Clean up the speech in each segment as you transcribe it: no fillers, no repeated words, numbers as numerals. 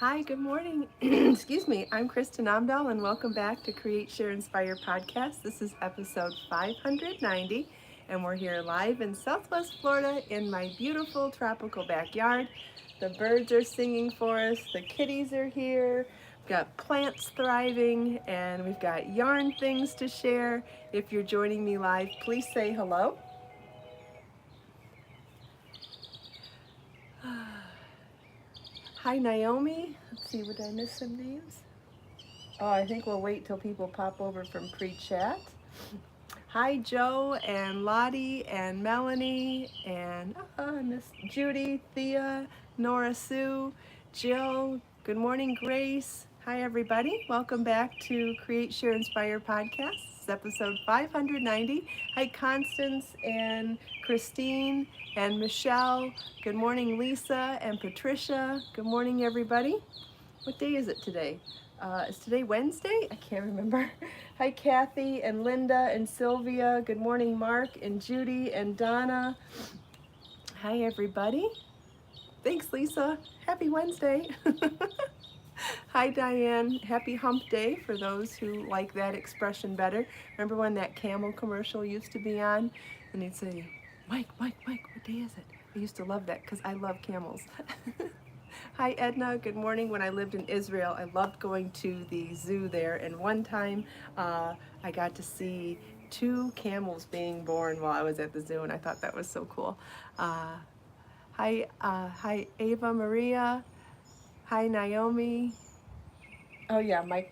Hi, good morning. Excuse me. I'm Kristin Omdahl, and welcome back to Create, Share, Inspire podcast. This is episode 590, and we're here live in Southwest Florida in my beautiful tropical backyard. The birds are singing for us, the kitties are here, we've got plants thriving, and we've got yarn things to share. If you're joining me live, please say hello. Hi, Naomi. Let's see, would I miss some names? Oh, I think we'll wait till people pop over from pre-chat. Hi, Joe and Lottie and Melanie and Miss Judy, Thea, Nora Sue, Jill. Good morning, Grace. Hi, everybody. Welcome back to Create, Share, Inspire podcast. It's episode 590. Hi, Constance and Christine and Michelle. Good morning, Lisa and Patricia. Good morning, everybody. What day is it today? Is today Wednesday? I can't remember. Hi, Kathy and Linda and Sylvia. Good morning, Mark and Judy and Donna. Hi, everybody. Thanks, Lisa. Happy Wednesday. Hi, Diane. Happy hump day for those who like that expression better. Remember when that camel commercial used to be on? And they'd say, Mike, Mike, Mike, what day is it? I used to love that because I love camels. Hi, Edna. Good morning. When I lived in Israel, I loved going to the zoo there. And one time I got to see two camels being born while I was at the zoo, and I thought that was so cool. Hi, Ava Maria. Hi, Naomi. Oh yeah, Mike.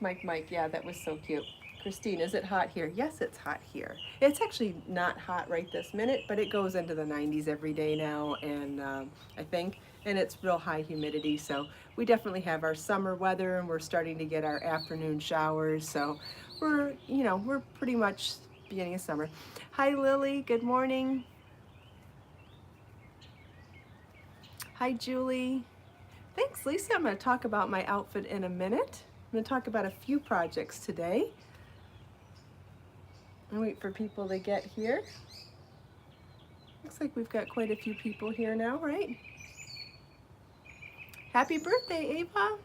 Yeah, that was so cute. Christine, is it hot here? Yes, it's hot here. It's actually not hot right this minute, but it goes into the 90s every day now, and I think, and it's real high humidity. So we definitely have our summer weather, and we're starting to get our afternoon showers. So we're pretty much beginning of summer. Hi, Lily. Good morning. Hi, Julie. Thanks, Lisa. I'm going to talk about my outfit in a minute. I'm going to talk about a few projects today. And wait for people to get here. Looks like we've got quite a few people here now, right? Happy birthday, Ava.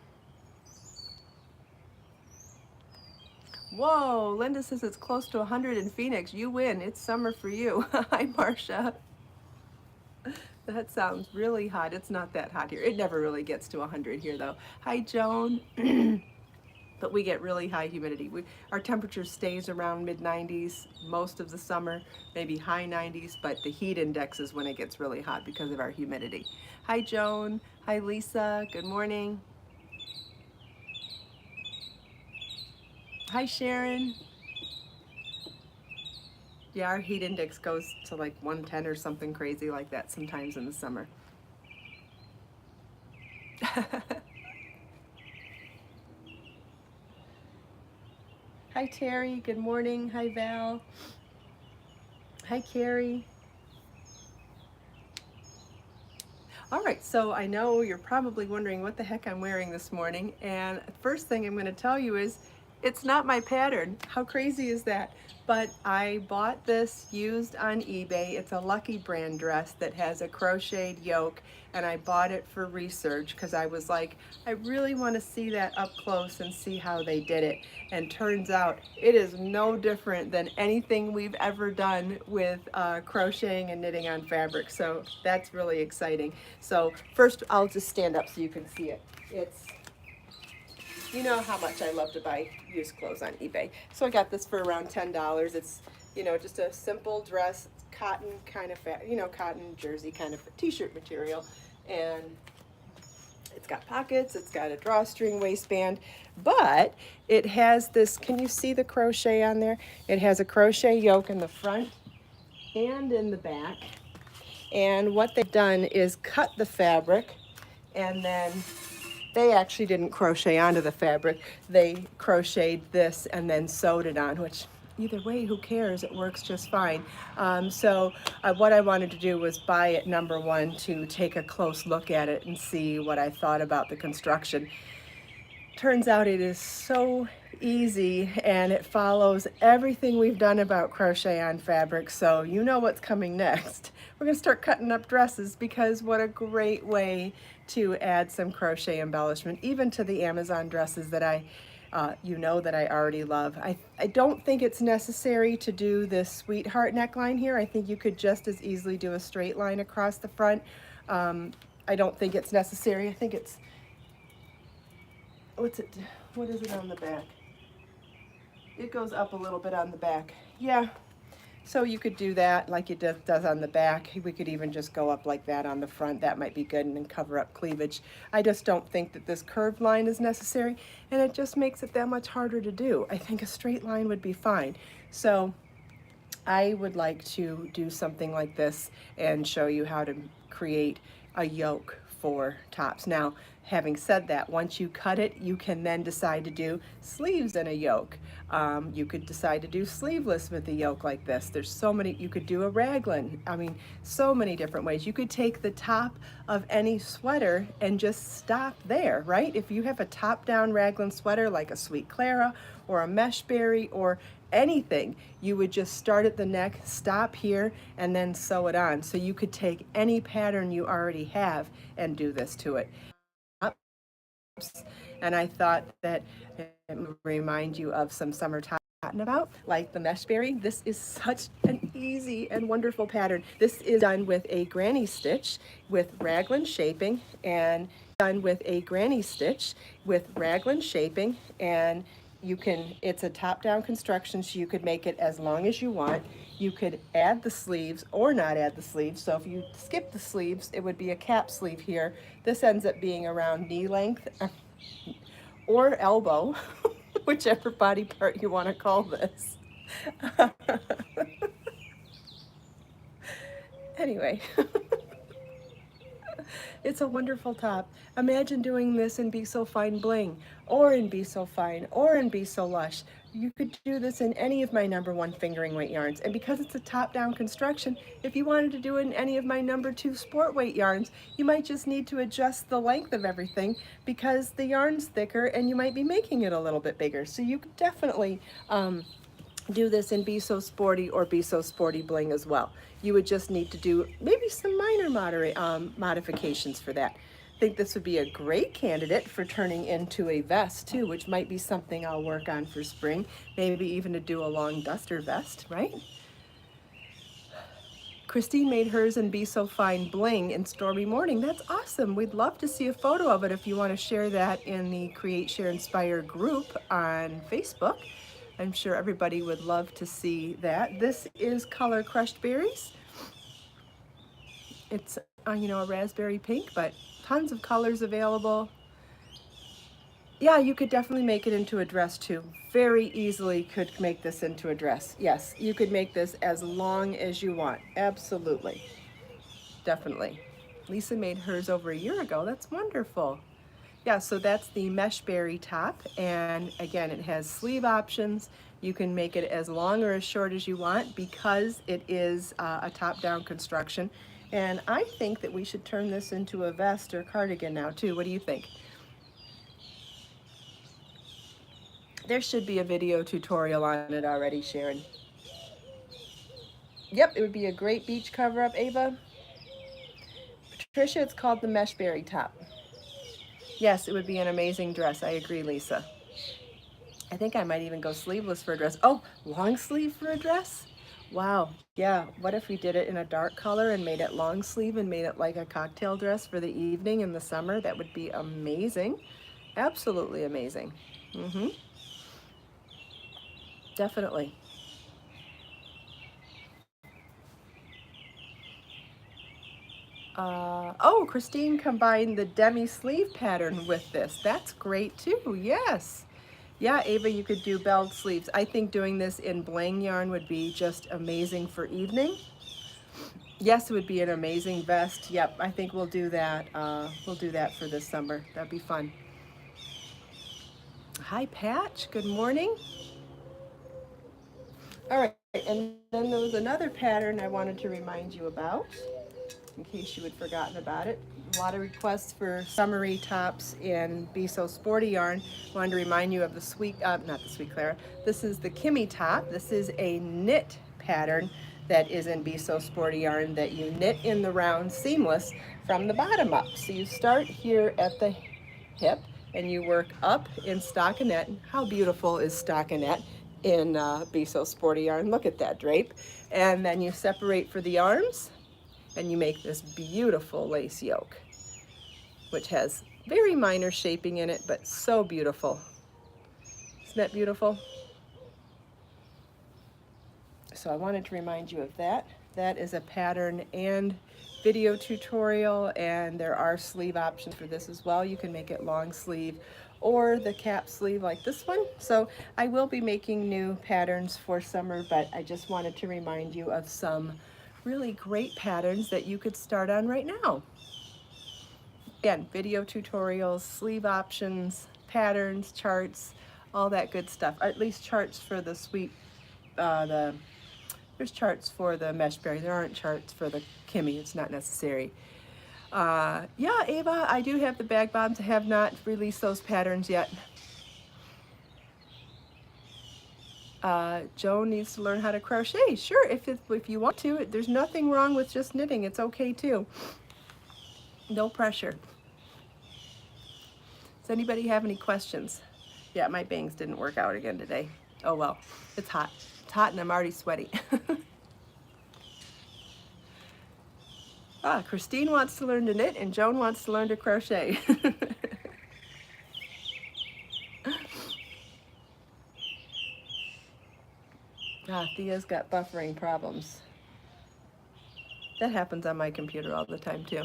Whoa, Linda says it's close to 100 in Phoenix. You win. It's summer for you. Hi, Marcia. That sounds really hot. It's not that hot here. It never really gets to 100 here, though. Hi, Joan. But we get really high humidity. Our temperature stays around mid-90s most of the summer, maybe high 90s, but the heat index is when it gets really hot because of our humidity. Hi, Joan. Hi, Lisa. Good morning. Hi, Sharon. Yeah, our heat index goes to like 110 or something crazy like that sometimes in the summer. Hi, Terry. Good morning. Hi, Val. Hi, Carrie. All right, so I know you're probably wondering what the heck I'm wearing this morning, and first thing I'm going to tell you is it's not my pattern. How crazy is that? But I bought this used on eBay. It's a Lucky Brand dress that has a crocheted yoke, and I bought it for research because I was like, I really want to see that up close and see how they did it. And turns out it is no different than anything we've ever done with crocheting and knitting on fabric. So that's really exciting. So first I'll just stand up so you can see it. You know how much I love to buy used clothes on eBay. So I got this for around $10. It's, just a simple dress, cotton kind of, cotton jersey kind of t-shirt material. And it's got pockets, it's got a drawstring waistband, but it has this, can you see the crochet on there? It has a crochet yoke in the front and in the back. And what they've done is cut the fabric, and then they actually didn't crochet onto the fabric. They crocheted this and then sewed it on, which either way, who cares? It works just fine. So what I wanted to do was buy it, number one, to take a close look at it and see what I thought about the construction. Turns out it is so easy, and it follows everything we've done about crochet on fabric, so you know what's coming next. We're going to start cutting up dresses, because what a great way to add some crochet embellishment, even to the Amazon dresses that you know that I already love. I don't think it's necessary to do this sweetheart neckline here. I think you could just as easily do a straight line across the front. I don't think it's necessary. I think it's, what is it on the back? It goes up a little bit on the back. Yeah, so you could do that like it does on the back. We could even just go up like that on the front. That might be good, and then cover up cleavage. I just don't think that this curved line is necessary, and it just makes it that much harder to do. I think a straight line would be fine. So I would like to do something like this and show you how to create a yoke for tops. Now, having said that, once you cut it, you can then decide to do sleeves in a yoke. You could decide to do sleeveless with a yoke like this. There's so many, you could do a raglan. I mean, so many different ways. You could take the top of any sweater and just stop there, right? If you have a top-down raglan sweater like a Sweet Clara or a Meshberry or anything, you would just start at the neck, stop here, and then sew it on. So you could take any pattern you already have and do this to it. And I thought that it would remind you of some summer cotton about, like the Meshberry. This is such an easy and wonderful pattern. This is done with a granny stitch with raglan shaping, and you can, it's a top-down construction, so you could make it as long as you want. You could add the sleeves or not add the sleeves. So if you skip the sleeves, it would be a cap sleeve here. This ends up being around knee length or elbow, whichever body part you want to call this. Anyway. It's a wonderful top. Imagine doing this in Be So Fine Bling, or in Be So Fine, or in Be So Lush. You could do this in any of my #1 fingering weight yarns. And because it's a top-down construction, if you wanted to do it in any of my #2 sport weight yarns, you might just need to adjust the length of everything because the yarn's thicker and you might be making it a little bit bigger. So you could definitely do this in Be So Sporty or Be So Sporty Bling as well. You would just need to do maybe some minor modifications for that. I think this would be a great candidate for turning into a vest too, which might be something I'll work on for spring. Maybe even to do a long duster vest, right? Kristin made hers in Be So Fine Bling in Stormy Morning. That's awesome. We'd love to see a photo of it if you want to share that in the Create, Share, Inspire group on Facebook. I'm sure everybody would love to see that. This is Color Crushed Berries. It's, you know, a raspberry pink, but tons of colors available. Yeah, you could definitely make it into a dress too. Very easily could make this into a dress. Yes, you could make this as long as you want. Absolutely. Definitely. Lisa made hers over a year ago. That's wonderful. Yeah, so that's the Meshberry top, and again, it has sleeve options. You can make it as long or as short as you want because it is a top-down construction. And I think that we should turn this into a vest or cardigan now too. What do you think? There should be a video tutorial on it already, Sharon. Yep, it would be a great beach cover-up, Ava. Patricia, it's called the Meshberry top. Yes, it would be an amazing dress. I agree, Lisa. I think I might even go sleeveless for a dress. Oh, long sleeve for a dress? Wow, yeah. What if we did it in a dark color and made it long sleeve and made it like a cocktail dress for the evening in the summer? That would be amazing. Absolutely amazing. Definitely. Oh, Kristin combined the demi sleeve pattern with this. That's great too, yes. Yeah, Ava, you could do belled sleeves. I think doing this in bling yarn would be just amazing for evening. Yes, it would be an amazing vest. Yep, I think we'll do that. We'll do that for this summer. That'd be fun. Hi, Patch. Good morning. All right, and then there was another pattern I wanted to remind you about, in case you had forgotten about it. A lot of requests for summery tops in Be So Sporty yarn. Wanted to remind you of the not the Sweet Clara. This is the Kimmy top. This is a knit pattern that is in Be So Sporty yarn that you knit in the round seamless from the bottom up. So you start here at the hip and you work up in stockinette. How beautiful is stockinette in Be So Sporty yarn? Look at that drape. And then you separate for the arms and you make this beautiful lace yoke, which has very minor shaping in it, but so beautiful. Isn't that beautiful? So I wanted to remind you of that. That is a pattern and video tutorial, and there are sleeve options for this as well. You can make it long sleeve or the cap sleeve like this one. So I will be making new patterns for summer, but I just wanted to remind you of some really great patterns that you could start on right now. Again, video tutorials, sleeve options, patterns, charts, all that good stuff. Or at least charts for the there's charts for the mesh berry. There aren't charts for the Kimmy. It's not necessary. Yeah, Ava, I do have the bag bottoms. I have not released those patterns yet. Joan needs to learn how to crochet. Sure, if you want to. There's nothing wrong with just knitting. It's okay too. No pressure. Does anybody have any questions? Yeah, my bangs didn't work out again today. Oh well, it's hot. It's hot and I'm already sweaty. Christine wants to learn to knit and Joan wants to learn to crochet. Thea's got buffering problems. That happens on my computer all the time too.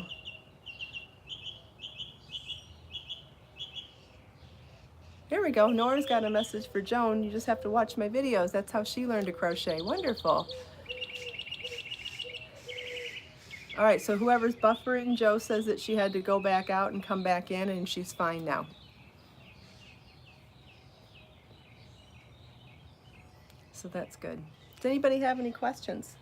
Here we go. Nora's got a message for Joan. You just have to watch my videos. That's how she learned to crochet. Wonderful. All right, so whoever's buffering, Joe says that she had to go back out and come back in, and she's fine now. So that's good. Does anybody have any questions?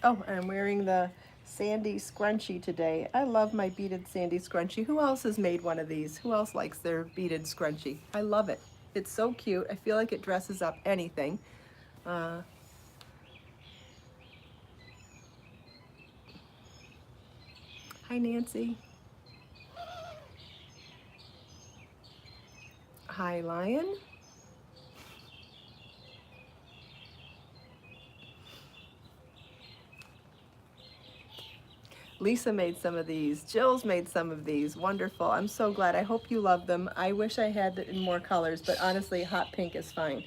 Oh, I'm wearing the sandy scrunchie today. I love my beaded sandy scrunchie. Who else has made one of these? Who else likes their beaded scrunchie? I love it. It's so cute. I feel like it dresses up anything. Hi, Nancy. Hi, Lion. Lisa made some of these. Jill's made some of these. Wonderful. I'm so glad. I hope you love them. I wish I had it in more colors, but honestly, hot pink is fine.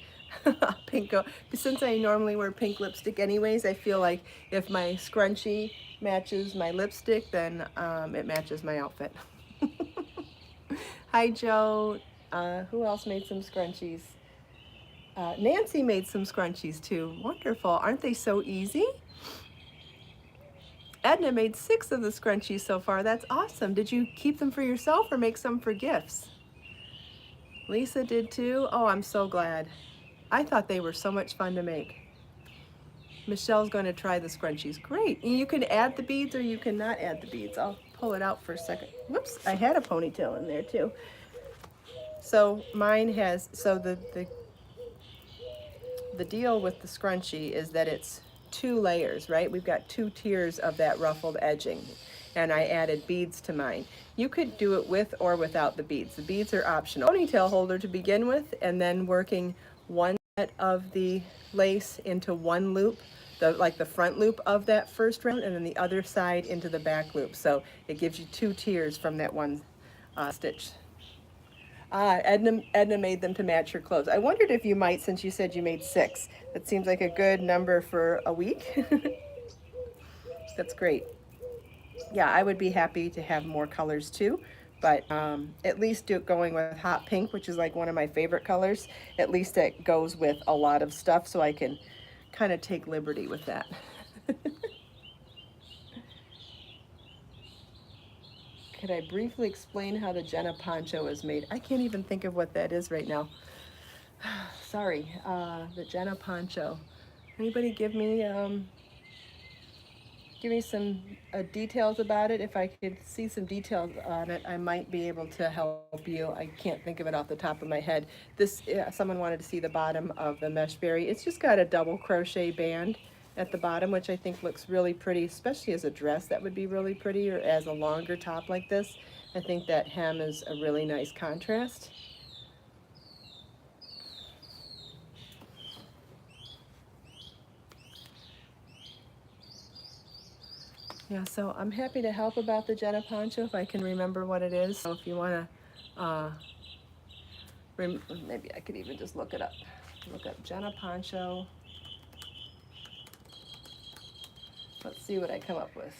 Pink. Since I normally wear pink lipstick anyways, I feel like if my scrunchie matches my lipstick, then it matches my outfit. Hi, Joe. Who else made some scrunchies? Nancy made some scrunchies too. Wonderful. Aren't they so easy? Edna made 6 of the scrunchies so far. That's awesome. Did you keep them for yourself or make some for gifts? Lisa did too. Oh, I'm so glad. I thought they were so much fun to make. Michelle's going to try the scrunchies. Great. And you can add the beads or you can not add the beads. I'll pull it out for a second. Whoops, I had a ponytail in there too. So mine has, so the deal with the scrunchie is that it's 2 layers, right? We've got 2 tiers of that ruffled edging, and I added beads to mine. You could do it with or without the beads. The beads are optional. Ponytail holder to begin with, and then working one set of the lace into one loop, like the front loop of that first round, and then the other side into the back loop. So it gives you 2 tiers from that one stitch. Edna made them to match her clothes. I wondered if you might, since you said you made 6. That seems like a good number for a week. That's great. Yeah, I would be happy to have more colors too, but at least going with hot pink, which is like one of my favorite colors. At least it goes with a lot of stuff, so I can kind of take liberty with that. Could I briefly explain how the Jenna poncho is made? I can't even think of what that is right now. Sorry, the Jenna poncho. Anybody give me give me some details about it. If I could see some details on it, I might be able to help you. I can't think of it off the top of my head. This, someone wanted to see the bottom of the mesh berry. It's just got a double crochet band at the bottom, which I think looks really pretty, especially as a dress. That would be really pretty, or as a longer top like this. I think that hem is a really nice contrast. Yeah, so I'm happy to help about the Jenna poncho if I can remember what it is. So if you want to, maybe I could even just look it up. Look up Jenna poncho. Let's see what I come up with.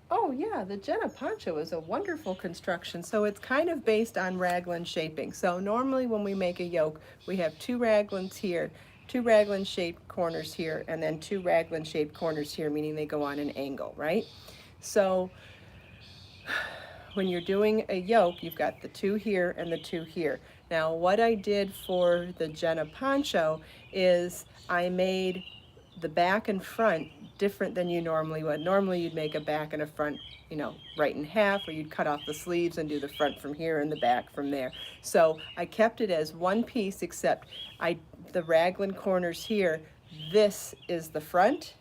Oh yeah, the Jenna poncho is a wonderful construction. So it's kind of based on raglan shaping. So normally when we make a yoke, we have two raglans here, two raglan shaped corners here, and then two raglan shaped corners here, meaning they go on an angle, right? So when you're doing a yoke, you've got the two here and the two here. Now what I did for the Jenna poncho is I made the back and front different than you normally would. Normally you'd make a back and a front, you know, right in half, or you'd cut off the sleeves and do the front from here and the back from there. So I kept it as one piece, except the raglan corners here, this is the front,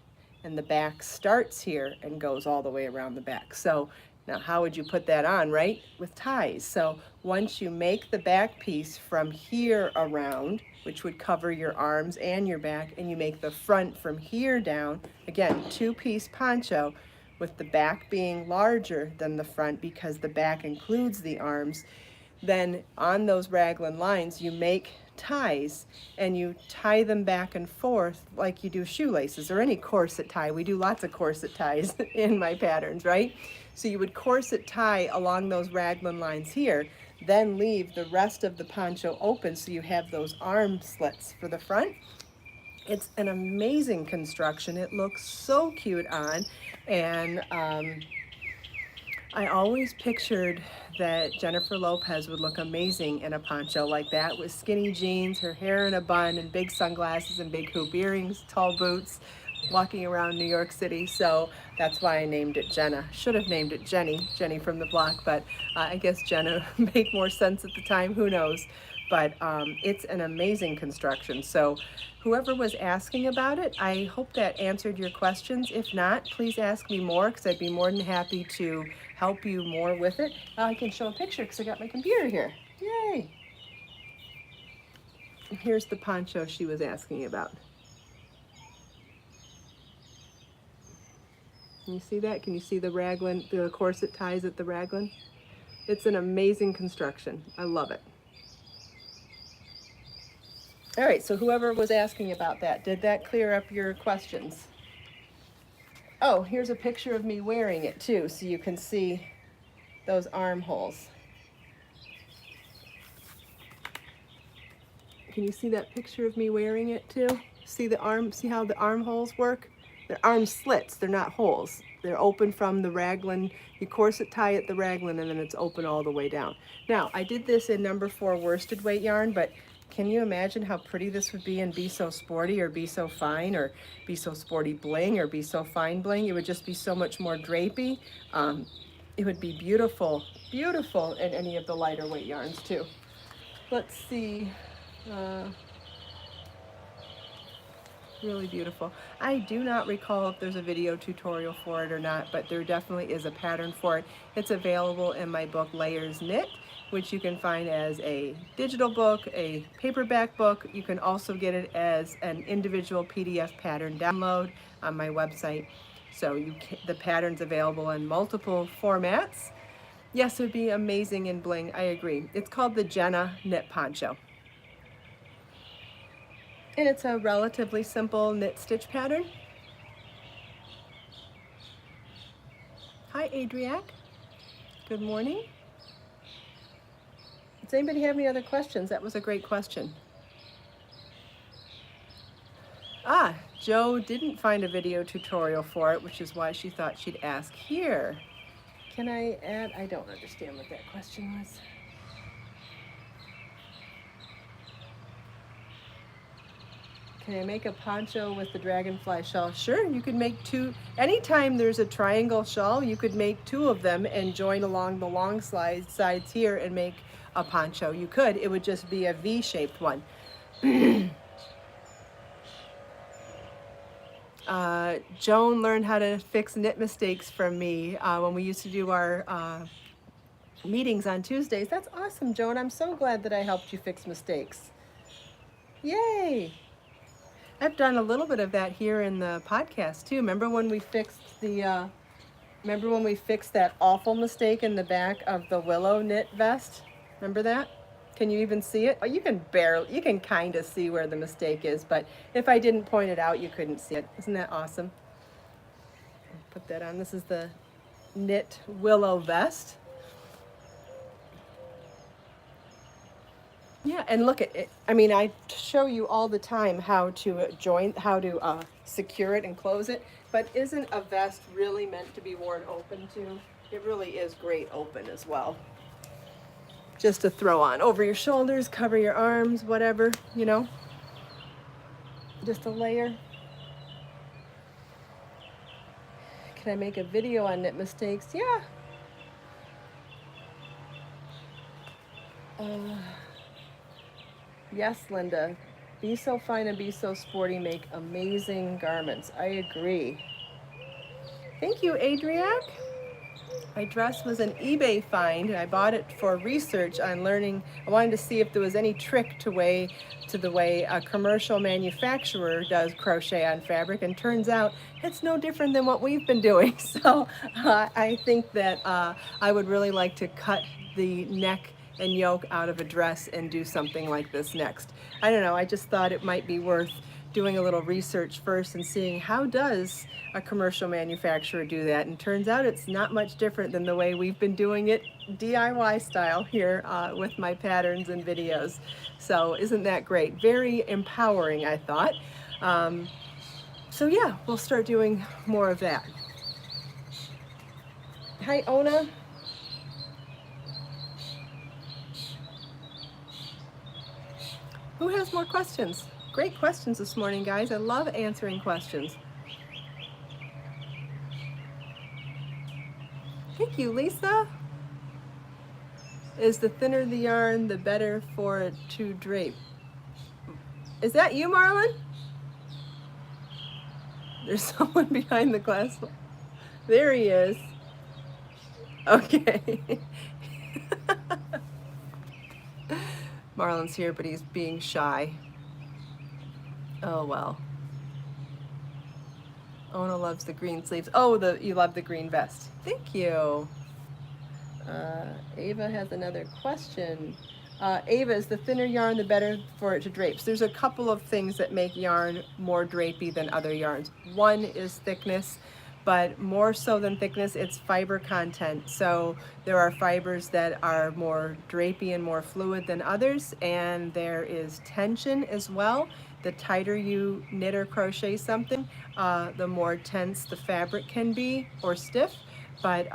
and the back starts here and goes all the way around the back. So now how would you put that on, right? With ties. So once you make the back piece from here around, which would cover your arms and your back, and you make the front from here down, again, two-piece poncho with the back being larger than the front because the back includes the arms, then on those raglan lines you make ties and you tie them back and forth like you do shoelaces or any corset tie. We do lots of corset ties in my patterns, right? So you would corset tie along those raglan lines here, then leave the rest of the poncho open so you have those arm slits for the front. It's an amazing construction. It looks so cute on, and I always pictured that Jennifer Lopez would look amazing in a poncho like that with skinny jeans, her hair in a bun, and big sunglasses and big hoop earrings, tall boots, walking around New York City. So that's why I named it Jenna. Should have named it Jenny from the block, but I guess Jenna made more sense at the time, who knows. But it's an amazing construction. So whoever was asking about it, I hope that answered your questions. If not, please ask me more because I'd be more than happy to help you more with it. I can show a picture because I got my computer here. Yay! Here's the poncho she was asking about. Can you see that? Can you see the raglan, the corset ties at the raglan? It's an amazing construction. I love it. All right, so whoever was asking about that, did that clear up your questions? Oh, here's a picture of me wearing it too, so you can see those armholes. Can you see that picture of me wearing it too? See how the armholes work? They're arm slits, they're not holes. They're open from the raglan. You corset tie at the raglan and then it's open all the way down. Now, I did this in number 4 worsted weight yarn, but can you imagine how pretty this would be in Be So Sporty or Be So Fine or Be So Sporty Bling or Be So Fine Bling? It would just be so much more drapey. It would be beautiful, beautiful in any of the lighter weight yarns too. Let's see. Really beautiful. I do not recall if there's a video tutorial for it or not, but there definitely is a pattern for it. It's available in my book Layers Knit, which you can find as a digital book, a paperback book. You can also get it as an individual PDF pattern download on my website. So the pattern's available in multiple formats. Yes, it would be amazing in bling. I agree. It's called the Jenna Knit Poncho. And it's a relatively simple knit stitch pattern. Hi, Adriac. Good morning. Does anybody have any other questions? That was a great question. Jo didn't find a video tutorial for it, which is why she thought she'd ask here. Can I add? I don't understand what that question was. Can I make a poncho with the dragonfly shawl? Sure, you could make two. Anytime there's a triangle shawl, you could make two of them and join along the long sides here and make a poncho. You could. It would just be a V-shaped one. Joan learned how to fix knit mistakes from me when we used to do our meetings on Tuesdays. That's awesome, Joan. I'm so glad that I helped you fix mistakes. Yay! I've done a little bit of that here in the podcast too. Remember when we fixed that awful mistake in the back of the willow knit vest? Remember that? Can you even see it? Oh, you can kind of see where the mistake is, but if I didn't point it out, you couldn't see it. Isn't that awesome? Put that on. This is the knit willow vest. Yeah, and look at it. I mean, I show you all the time how to secure it and close it, but isn't a vest really meant to be worn open too? It really is great open as well. Just to throw on over your shoulders, cover your arms, whatever, you know. Just a layer. Can I make a video on knit mistakes? Yeah. Yes, Linda. Be so fine and be so sporty, make amazing garments. I agree. Thank you, Adriac. My dress was an eBay find, and I bought it for research on learning. I wanted to see if there was any trick to the way a commercial manufacturer does crochet on fabric, and turns out it's no different than what we've been doing. So I think that I would really like to cut the neck and yoke out of a dress and do something like this next. I don't know, I just thought it might be worth doing a little research first and seeing how does a commercial manufacturer do that, and turns out it's not much different than the way we've been doing it DIY style here with my patterns and videos. So isn't that great? Very empowering, I thought. So yeah, we'll start doing more of that. Hi, Ona. Who has more questions? Great questions this morning, guys. I love answering questions. Thank you, Lisa. Is the thinner the yarn, the better for it to drape? Is that you, Marlon? There's someone behind the glass. There he is. Okay. Marlon's here, but he's being shy. Oh, well. Ona loves the green sleeves. Oh, you love the green vest. Thank you. Ava has another question. Ava, is the thinner yarn the better for it to drape? So there's a couple of things that make yarn more drapey than other yarns. One is thickness, but more so than thickness, it's fiber content. So there are fibers that are more drapey and more fluid than others, and there is tension as well. The tighter you knit or crochet something, the more tense the fabric can be or stiff. But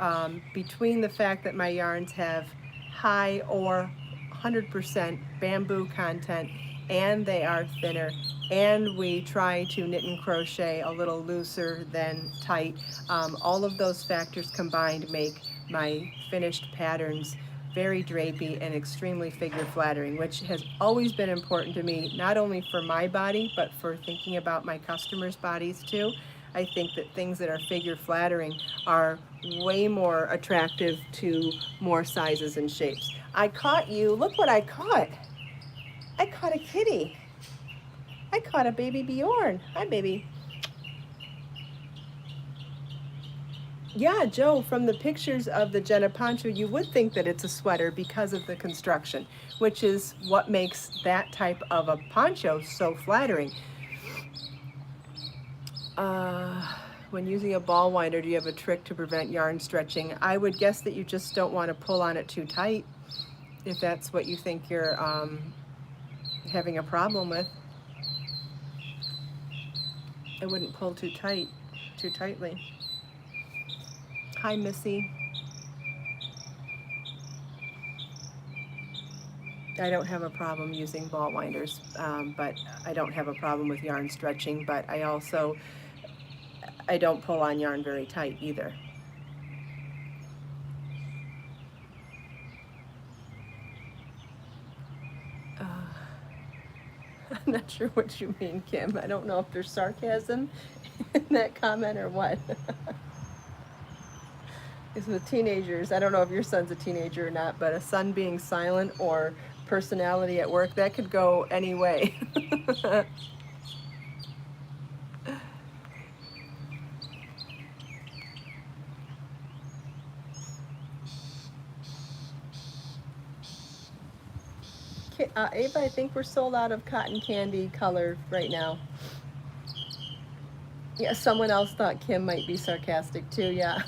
between the fact that my yarns have high or 100% bamboo content, and they are thinner, and we try to knit and crochet a little looser than tight, all of those factors combined make my finished patterns very drapey and extremely figure flattering, which has always been important to me, not only for my body, but for thinking about my customers' bodies too. I think that things that are figure flattering are way more attractive to more sizes and shapes. I caught you. Look what I caught. I caught a kitty. I caught a baby Bjorn. Hi, baby. Yeah, Joe, from the pictures of the Jenna poncho, you would think that it's a sweater because of the construction, which is what makes that type of a poncho so flattering. When using a ball winder, do you have a trick to prevent yarn stretching? I would guess that you just don't want to pull on it too tight, if that's what you think you're having a problem with. I wouldn't pull too tightly. Hi, Missy. I don't have a problem using ball winders, but I don't have a problem with yarn stretching, but I don't pull on yarn very tight either. I'm not sure what you mean, Kim. I don't know if there's sarcasm in that comment or what. It's with teenagers. I don't know if your son's a teenager or not, but a son being silent or personality at work, that could go any way. Ava, I think we're sold out of cotton candy color right now. Yeah, someone else thought Kim might be sarcastic too, yeah.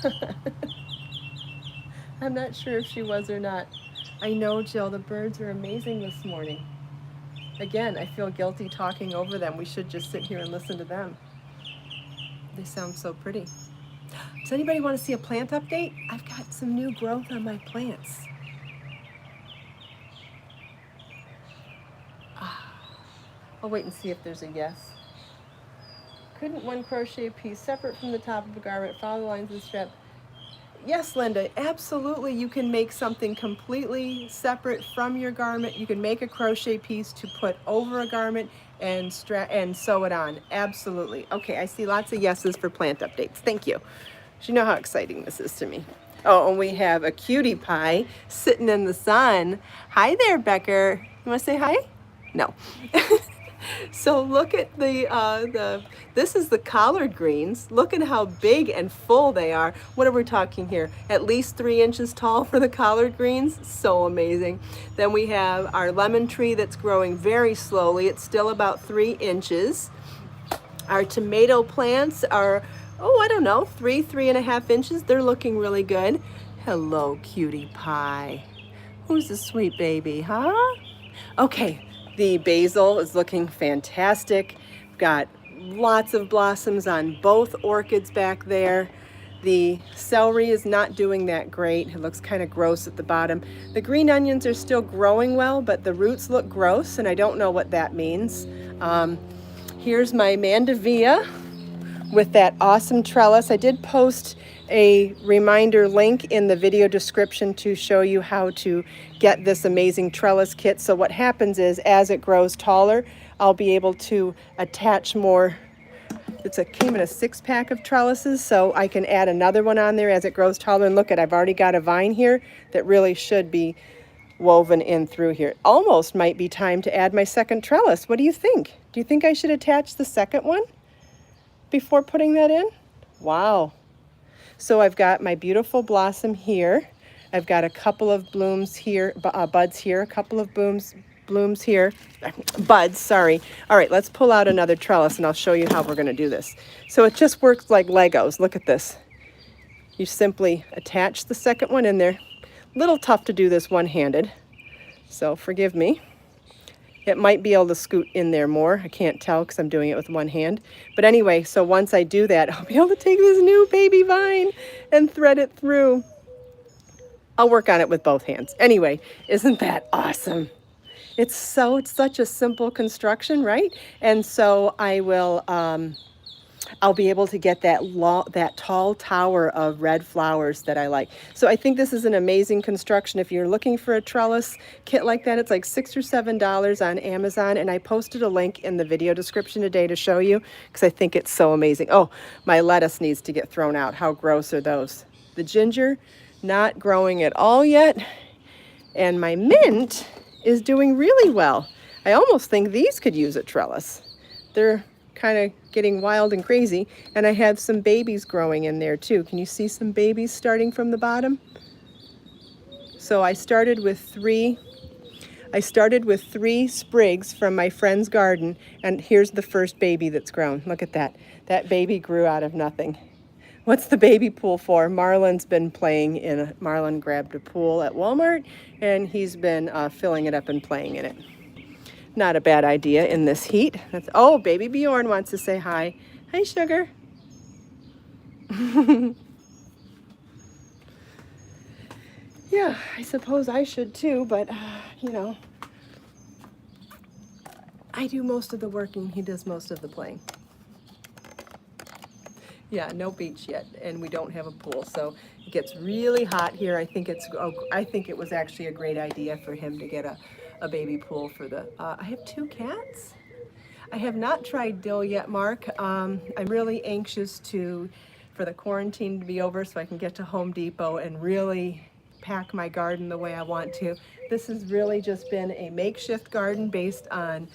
I'm not sure if she was or not. I know, Jill, the birds are amazing this morning. Again, I feel guilty talking over them. We should just sit here and listen to them. They sound so pretty. Does anybody want to see a plant update? I've got some new growth on my plants. I'll wait and see if there's a yes. Couldn't one crochet piece separate from the top of a garment follow the lines of the strap? Yes, Linda, absolutely. You can make something completely separate from your garment. You can make a crochet piece to put over a garment and sew it on. Absolutely. Okay, I see lots of yeses for plant updates. Thank you. You know how exciting this is to me. Oh, and we have a cutie pie sitting in the sun. Hi there, Becker. You want to say hi? No. So look at this is the collard greens. Look at how big and full they are. What are we talking here? At least 3 inches tall for the collard greens. So amazing. Then we have our lemon tree that's growing very slowly. It's still about 3 inches. Our tomato plants are, oh, I don't know, 3.5 inches. They're looking really good. Hello, cutie pie. Who's the sweet baby, huh? Okay. The basil is looking fantastic. We've got lots of blossoms on both orchids back there. The celery is not doing that great. It looks kind of gross at the bottom. The green onions are still growing well, but the roots look gross, and I don't know what that means. Here's my mandevilla with that awesome trellis. I did post a reminder link in the video description to show you how to get this amazing trellis kit. So what happens is, as it grows taller, I'll be able to attach more. Came in a 6-pack of trellises, so I can add another one on there as it grows taller. And look I've already got a vine here that really should be woven in through here. Almost might be time to add my second trellis. What do you think? Do you think I should attach the second one before putting that in? Wow. So I've got my beautiful blossom here. I've got a couple of blooms here, buds here, a couple of blooms here, buds, sorry. All right, let's pull out another trellis and I'll show you how we're gonna do this. So it just works like Legos. Look at this. You simply attach the second one in there. Little tough to do this one-handed, so forgive me. It might be able to scoot in there more. I can't tell because I'm doing it with one hand. But anyway, so once I do that, I'll be able to take this new baby vine and thread it through. I'll work on it with both hands. Anyway, isn't that awesome? It's such a simple construction, right? And so I'll be able to get that tall tower of red flowers that I like. So I think this is an amazing construction. If you're looking for a trellis kit like that, it's like $6 or $7 on Amazon, and I posted a link in the video description today to show you because I think it's so amazing. Oh, my lettuce needs to get thrown out. How gross are those? The ginger, not growing at all yet, and my mint is doing really well. I almost think these could use a trellis. They're kind of getting wild and crazy, and I have some babies growing in there too. Can you see some babies starting from the bottom? So I started with three sprigs from my friend's garden, and here's the first baby that's grown. Look at that. That baby grew out of nothing. What's the baby pool for? Marlon's been playing Marlon grabbed a pool at Walmart, and he's been filling it up and playing in it. Not a bad idea in this heat. Oh, baby Bjorn wants to say hi. Hi, sugar. Yeah, I suppose I should too, but you know, I do most of the working, he does most of the playing. Yeah, no beach yet, and we don't have a pool, so it gets really hot here. I think it was actually a great idea for him to get a baby pool for the, I have 2 cats. I have not tried dill yet, Mark. I'm really anxious for the quarantine to be over so I can get to Home Depot and really pack my garden the way I want to. This has really just been a makeshift garden based on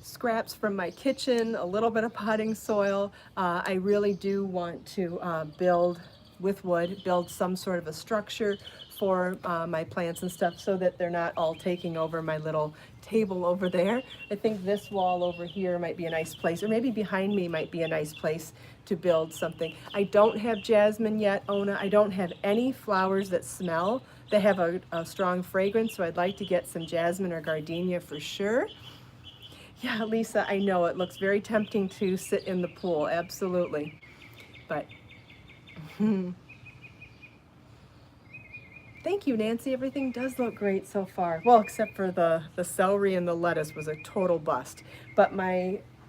scraps from my kitchen, a little bit of potting soil. I really do want to build with wood, build some sort of a structure for my plants and stuff so that they're not all taking over my little table over there. I think this wall over here might be a nice place, or maybe behind me might be a nice place to build something. I don't have jasmine yet, Ona. I don't have any flowers that smell. They have a strong fragrance, so I'd like to get some jasmine or gardenia for sure. Yeah, Lisa, I know it looks very tempting to sit in the pool, absolutely. But, thank you, Nancy. Everything does look great so far. Well, except for the celery and the lettuce was a total bust. But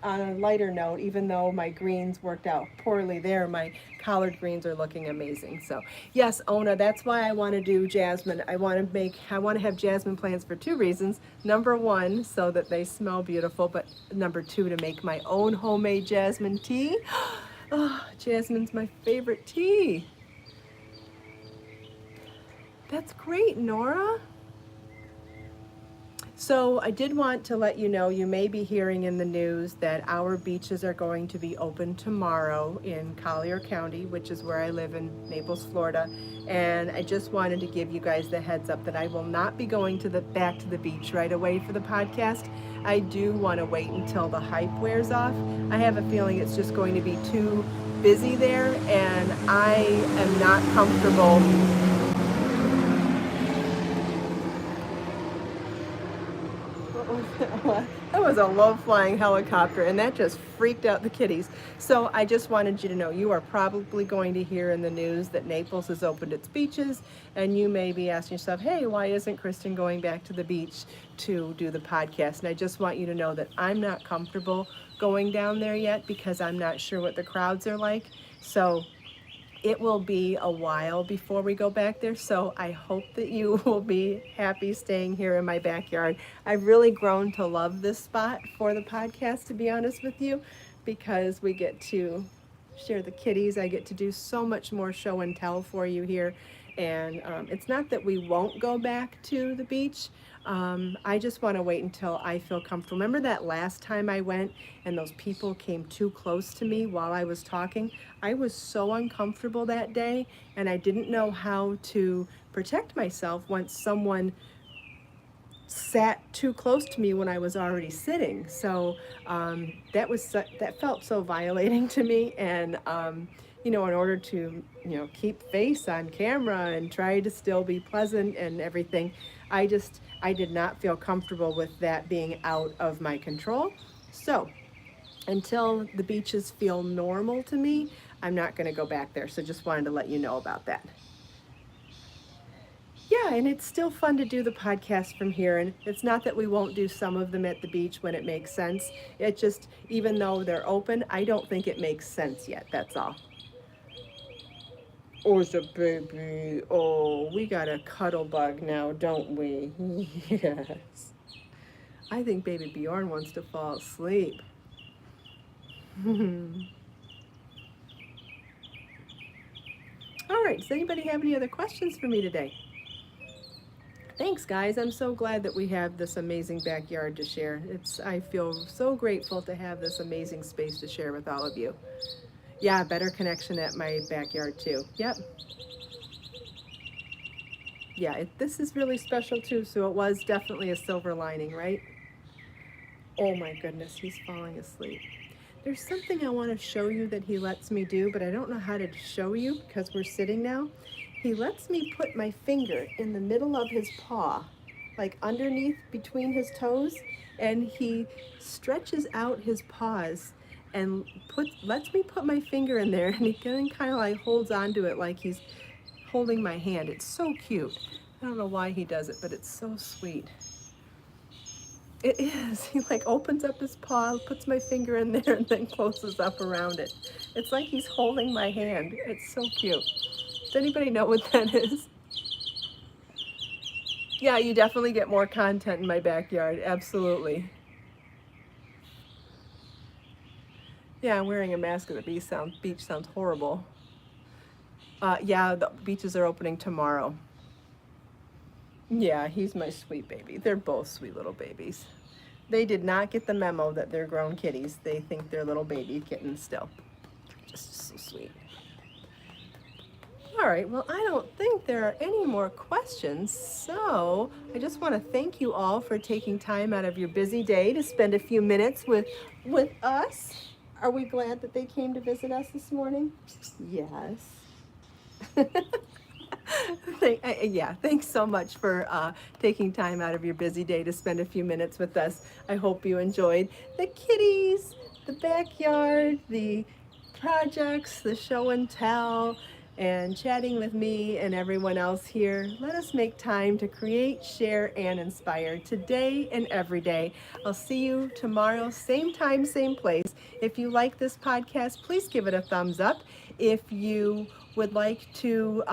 on a lighter note, even though my greens worked out poorly there, my collard greens are looking amazing. So yes, Ona, that's why I want to do jasmine. I want to have jasmine plants for 2 reasons. Number 1, so that they smell beautiful, but number 2, to make my own homemade jasmine tea. Oh, jasmine's my favorite tea. That's great, Nora. So I did want to let you know, you may be hearing in the news that our beaches are going to be open tomorrow in Collier County, which is where I live in Naples, Florida. And I just wanted to give you guys the heads up that I will not be going back to the beach right away for the podcast. I do want to wait until the hype wears off. I have a feeling it's just going to be too busy there, and I am not comfortable. That was a low-flying helicopter, and that just freaked out the kitties. So I just wanted you to know, you are probably going to hear in the news that Naples has opened its beaches, and you may be asking yourself, hey, why isn't Kristin going back to the beach to do the podcast? And I just want you to know that I'm not comfortable going down there yet because I'm not sure what the crowds are like. So it will be a while before we go back there, so I hope that you will be happy staying here in my backyard. I've really grown to love this spot for the podcast, to be honest with you, because we get to share the kitties. I get to do so much more show and tell for you here, and it's not that we won't go back to the beach. I just want to wait until I feel comfortable. Remember that last time I went and those people came too close to me while I was talking? I was so uncomfortable that day, and I didn't know how to protect myself once someone sat too close to me when I was already sitting. So that felt so violating to me, and in order to keep face on camera and try to still be pleasant and everything, I did not feel comfortable with that being out of my control. So until the beaches feel normal to me, I'm not going to go back there. So just wanted to let you know about that. Yeah, and it's still fun to do the podcast from here, and it's not that we won't do some of them at the beach when it makes sense. It just, even though they're open, I don't think it makes sense yet, that's all. Oh, it's a baby. Oh, we got a cuddle bug now, don't we? Yes. I think baby Bjorn wants to fall asleep. All right, does anybody have any other questions for me today? Thanks, guys. I'm so glad that we have this amazing backyard to share. I feel so grateful to have this amazing space to share with all of you. Yeah, better connection at my backyard too. Yep. Yeah, this is really special too, so it was definitely a silver lining, right? Oh my goodness, he's falling asleep. There's something I want to show you that he lets me do, but I don't know how to show you because we're sitting now. He lets me put my finger in the middle of his paw, like underneath between his toes, and he stretches out his paws and lets me put my finger in there, and he kind of like holds onto it like he's holding my hand. It's so cute. I don't know why he does it, but it's so sweet. It is. He like opens up his paw, puts my finger in there, and then closes up around it. It's like he's holding my hand. It's so cute. Does anybody know what that is? Yeah, you definitely get more content in my backyard. Absolutely. Yeah, I'm wearing a mask at the beach sounds horrible. Yeah, the beaches are opening tomorrow. Yeah, he's my sweet baby. They're both sweet little babies. They did not get the memo that they're grown kitties. They think they're little baby kittens still. Just so sweet. All right, well, I don't think there are any more questions, so I just want to thank you all for taking time out of your busy day to spend a few minutes with us. Are we glad that they came to visit us this morning? Yes. Yeah, thanks so much for taking time out of your busy day to spend a few minutes with us. I hope you enjoyed the kitties, the backyard, the projects, the show and tell, and chatting with me and everyone else here. Let us make time to create, share, and inspire today and every day. I'll see you tomorrow, same time, same place. If you like this podcast, please give it a thumbs up. If you would like to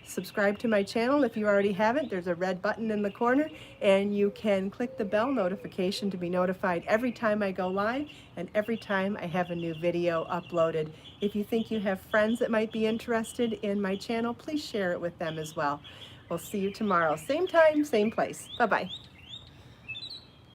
subscribe to my channel, if you already haven't, there's a red button in the corner, and you can click the bell notification to be notified every time I go live and every time I have a new video uploaded. If you think you have friends that might be interested in my channel, please share it with them as well. We'll see you tomorrow, same time, same place. Bye-bye.